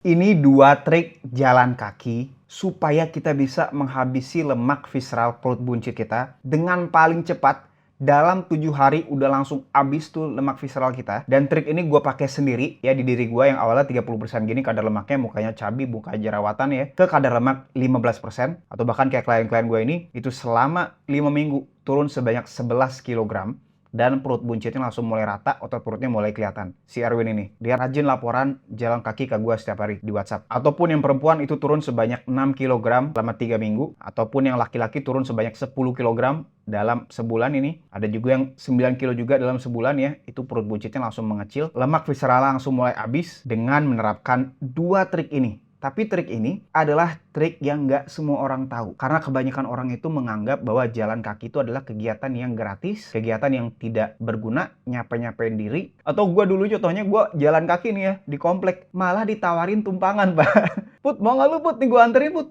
Ini dua trik jalan kaki supaya kita bisa menghabisi lemak visceral perut buncit kita dengan paling cepat. Dalam 7 hari udah langsung habis tuh lemak visceral kita. Dan trik ini gue pakai sendiri ya di diri gue yang awalnya 30% gini kadar lemaknya, mukanya cabi, muka jerawatan ya, ke kadar lemak 15%. Atau bahkan kayak klien-klien gue ini itu selama 5 minggu turun sebanyak 11 kilogram. Dan perut buncitnya langsung mulai rata, otot perutnya mulai kelihatan. Si Erwin ini, dia rajin laporan jalan kaki ke gue setiap hari di WhatsApp. Ataupun yang perempuan itu turun sebanyak 6 kilogram selama 3 minggu. Ataupun yang laki-laki turun sebanyak 10 kilogram dalam sebulan ini. Ada juga yang 9 kilo juga dalam sebulan ya. Itu perut buncitnya langsung mengecil. Lemak visceral langsung mulai habis dengan menerapkan dua trik ini. Tapi trik ini adalah trik yang nggak semua orang tahu. Karena kebanyakan orang itu menganggap bahwa jalan kaki itu adalah kegiatan yang gratis, kegiatan yang tidak berguna, nyapain diri. Atau gue dulu contohnya gue jalan kaki nih ya, di komplek. Malah ditawarin tumpangan, Pak. Put, mau nggak lu Put? Nih gue anterin Put.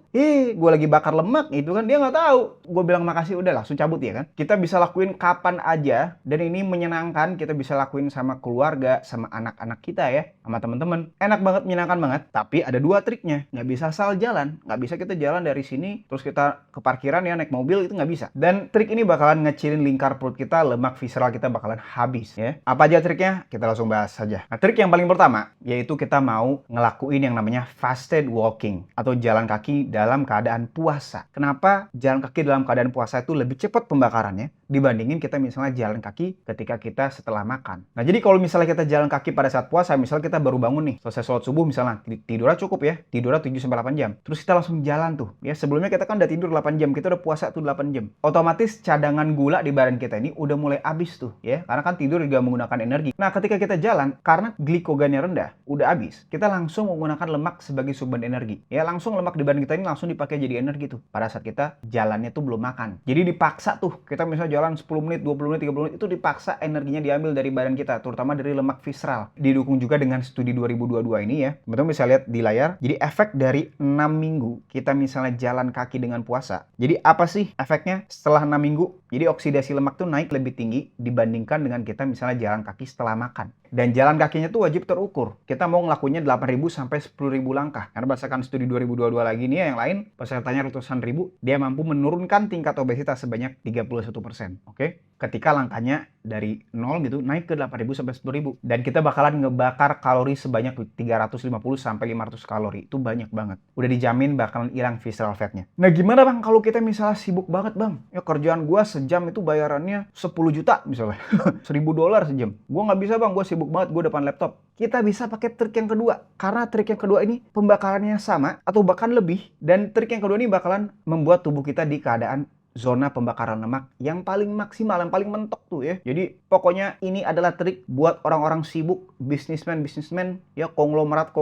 Gue lagi bakar lemak gitu kan. Dia nggak tahu. Gue bilang makasih, udah langsung cabut ya kan. Kita bisa lakuin kapan aja. Dan ini menyenangkan. Kita bisa lakuin sama keluarga, sama anak-anak kita ya. Sama teman-teman. Enak banget, menyenangkan banget. Tapi ada dua triknya. Nggak bisa asal jalan. Nggak bisa kita jalan dari sini terus kita ke parkiran ya naik mobil, itu nggak bisa. Dan trik ini bakalan ngecilin lingkar perut kita, lemak visceral kita bakalan habis ya. Apa aja triknya? Kita langsung bahas saja. Nah, trik yang paling pertama yaitu kita mau ngelakuin yang namanya fasted walking atau jalan kaki dalam keadaan puasa. Kenapa jalan kaki dalam keadaan puasa itu lebih cepat pembakarannya dibandingin kita misalnya jalan kaki ketika kita setelah makan. Nah, jadi kalau misalnya kita jalan kaki pada saat puasa, misalnya kita baru bangun nih, selesai sholat subuh misalnya, tidurnya cukup ya, tidurnya 7-8 jam. Terus kita langsung jalan tuh. Ya, sebelumnya kita kan udah tidur 8 jam, kita udah puasa tuh 8 jam. Otomatis cadangan gula di badan kita ini udah mulai habis tuh, ya. Karena kan tidur juga menggunakan energi. Nah, ketika kita jalan, karena glikogennya rendah, udah habis, kita langsung menggunakan lemak sebagai sumber energi. Ya, langsung lemak di badan kita ini langsung dipakai jadi energi tuh. Pada saat kita jalannya tuh belum makan. Jadi dipaksa tuh, kita misalnya jalan 10 menit, 20 menit, 30 menit, itu dipaksa energinya diambil dari badan kita, terutama dari lemak visceral. Didukung juga dengan studi 2022 ini ya. Teman-teman bisa lihat di layar. Jadi efek dari 6 minggu kita misalnya jalan kaki dengan puasa. Jadi apa sih efeknya setelah 6 minggu? Jadi oksidasi lemak tuh naik lebih tinggi dibandingkan dengan kita misalnya jalan kaki setelah makan. Dan jalan kakinya tuh wajib terukur. Kita mau ngelakuinnya 8.000 sampai 10.000 langkah. Karena berdasarkan studi 2022 lagi nih ya, yang lain, pesertanya ratusan ribu, dia mampu menurunkan tingkat obesitas sebanyak 31%. Oke? Ketika langkahnya dari 0 gitu, naik ke 8.000 sampai 10.000. Dan kita bakalan ngebakar kalori sebanyak 350 sampai 500 kalori. Itu banyak banget. Udah dijamin bakalan hilang visceral fatnya. Nah, gimana Bang kalau kita misalnya sibuk banget Bang? Ya kerjaan gua sejam itu bayarannya 10 juta misalnya. $1.000 sejam. Gua nggak bisa Bang, gua sibuk banget, gue depan laptop. Kita bisa pakai trik yang kedua. Karena trik yang kedua ini pembakarannya sama atau bahkan lebih. Dan trik yang kedua ini bakalan membuat tubuh kita di keadaan zona pembakaran lemak yang paling maksimal, yang paling mentok tuh ya. Jadi pokoknya ini adalah trik buat orang-orang sibuk, bisnismen ya, konglomerat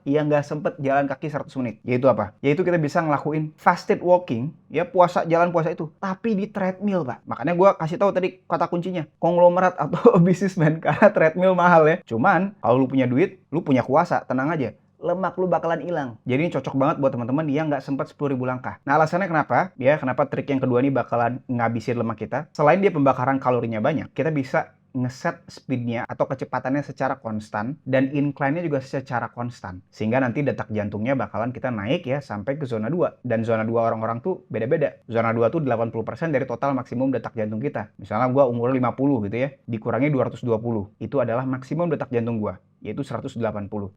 yang nggak sempet jalan kaki 100 menit. Yaitu apa? Yaitu kita bisa ngelakuin fasted walking ya, jalan puasa itu, tapi di treadmill Pak. Makanya gue kasih tahu tadi kata kuncinya, konglomerat atau bisnismen, karena treadmill mahal ya. Cuman kalau lu punya duit, lu punya kuasa, tenang aja, lemak lu bakalan hilang. Jadi ini cocok banget buat teman-teman yang nggak sempat 10.000 langkah. Nah, alasannya kenapa? Ya, kenapa trik yang kedua ini bakalan ngabisin lemak kita? Selain dia pembakaran kalorinya banyak, kita bisa ngeset speednya atau kecepatannya secara konstan dan incline-nya juga secara konstan. Sehingga nanti detak jantungnya bakalan kita naik ya sampai ke zona 2. Dan zona 2 orang-orang tuh beda-beda. Zona 2 tuh 80% dari total maksimum detak jantung kita. Misalnya gua umur 50 gitu ya, dikurangi 220. Itu adalah maksimum detak jantung gua, yaitu 180.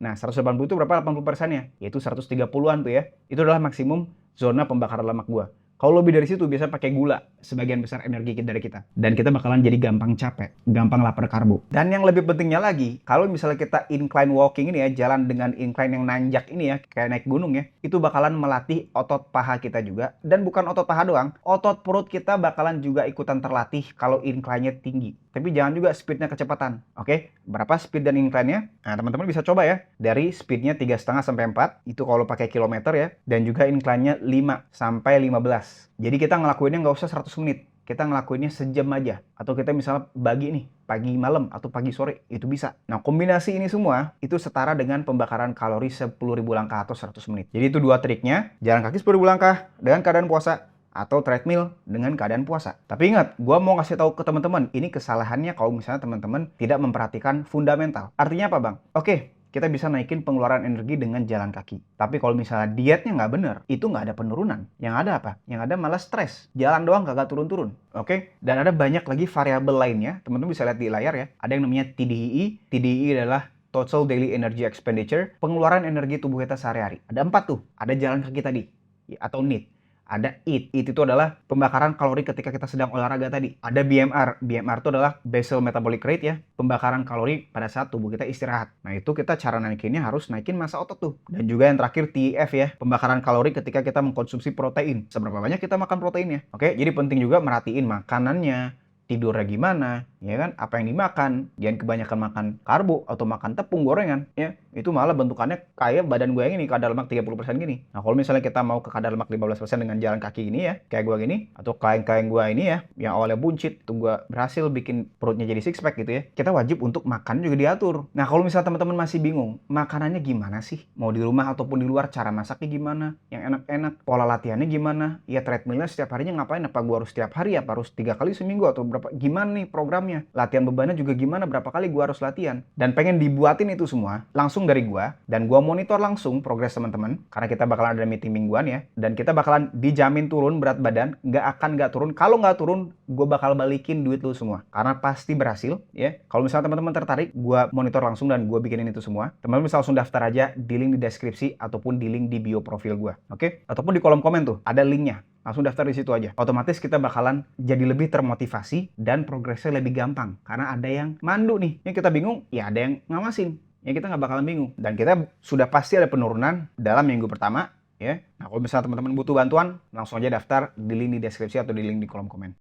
Nah, 180 itu berapa 80%-nya? Yaitu 130-an tuh ya. Itu adalah maksimum zona pembakaran lemak gua. Kalau lebih dari situ biasa pakai gula, sebagian besar energi dari kita. Dan kita bakalan jadi gampang capek, gampang lapar karbo. Dan yang lebih pentingnya lagi, kalau misalnya kita incline walking ini ya, jalan dengan incline yang nanjak ini ya, kayak naik gunung ya, itu bakalan melatih otot paha kita juga. Dan bukan otot paha doang, otot perut kita bakalan juga ikutan terlatih kalau incline-nya tinggi. Tapi jangan juga speednya kecepatan. Oke? Berapa speed dan incline-nya? Nah, teman-teman bisa coba ya. Dari speednya 3,5 sampai 4, itu kalau pakai kilometer ya. Dan juga incline-nya 5 sampai 15. Jadi kita ngelakuinnya nggak usah 100 menit. Kita ngelakuinnya sejam aja. Atau kita misalnya bagi nih, pagi malam atau pagi sore, itu bisa. Nah, kombinasi ini semua, itu setara dengan pembakaran kalori 10.000 langkah atau 100 menit. Jadi itu dua triknya, jalan kaki 10.000 langkah dengan keadaan puasa, atau treadmill dengan keadaan puasa. Tapi ingat, gue mau ngasih tahu ke teman-teman, ini kesalahannya kalau misalnya teman-teman tidak memperhatikan fundamental. Artinya apa Bang? Oke, kita bisa naikin pengeluaran energi dengan jalan kaki. Tapi kalau misalnya dietnya nggak bener, itu nggak ada penurunan. Yang ada apa? Yang ada malah stres. Jalan doang kagak turun-turun. Oke? Dan ada banyak lagi variabel lainnya. Teman-teman bisa lihat di layar ya. Ada yang namanya TDEE. TDEE adalah Total Daily Energy Expenditure, pengeluaran energi tubuh kita sehari-hari. Ada 4 tuh. Ada jalan kaki tadi, atau NEAT. Ada EAT. EAT itu adalah pembakaran kalori ketika kita sedang olahraga tadi. Ada BMR. BMR itu adalah Basal Metabolic Rate ya. Pembakaran kalori pada saat tubuh kita istirahat. Nah itu kita cara naikinnya harus naikin massa otot tuh. Dan juga yang terakhir TEF ya. Pembakaran kalori ketika kita mengkonsumsi protein. Seberapa banyak kita makan proteinnya. Oke, jadi penting juga merhatiin makanannya. Tidurnya gimana, ya kan? Apa yang dimakan, jangan kebanyakan makan karbo atau makan tepung gorengan, ya. Itu malah bentukannya kayak badan gue yang ini, kadar lemak 30% gini. Nah, kalau misalnya kita mau ke kadar lemak 15% dengan jalan kaki ini ya, kayak gue gini, atau klien-klien gue ini ya, yang awalnya buncit, itu gue berhasil bikin perutnya jadi six pack gitu ya, kita wajib untuk makan juga diatur. Nah, kalau misalnya teman-teman masih bingung, makanannya gimana sih? Mau di rumah ataupun di luar, cara masaknya gimana? Yang enak-enak, pola latihannya gimana? Ya treadmillnya setiap harinya ngapain? Apa gue harus setiap hari? Apa harus 3 kali seminggu atau gimana nih programnya, latihan bebannya juga gimana, berapa kali gue harus latihan, dan pengen dibuatin itu semua langsung dari gue, dan gue monitor langsung progres teman-teman, karena kita bakalan ada meeting mingguan ya, dan kita bakalan dijamin turun berat badan, nggak turun, kalau nggak turun gue bakal balikin duit lu semua, karena pasti berhasil ya. Kalau misalnya teman-teman tertarik, gue monitor langsung dan gue bikinin itu semua, teman-teman bisa langsung daftar aja di link di deskripsi ataupun di link di bio profil gue, oke? Ataupun di kolom komen tuh ada linknya. Langsung daftar di situ aja. Otomatis kita bakalan jadi lebih termotivasi dan progresnya lebih gampang. Karena ada yang mandu nih. Yang kita bingung, ya ada yang ngawasin. Ya kita nggak bakalan bingung. Dan kita sudah pasti ada penurunan dalam minggu pertama. Ya. Nah kalau misalnya teman-teman butuh bantuan, langsung aja daftar di link di deskripsi atau di link di kolom komen.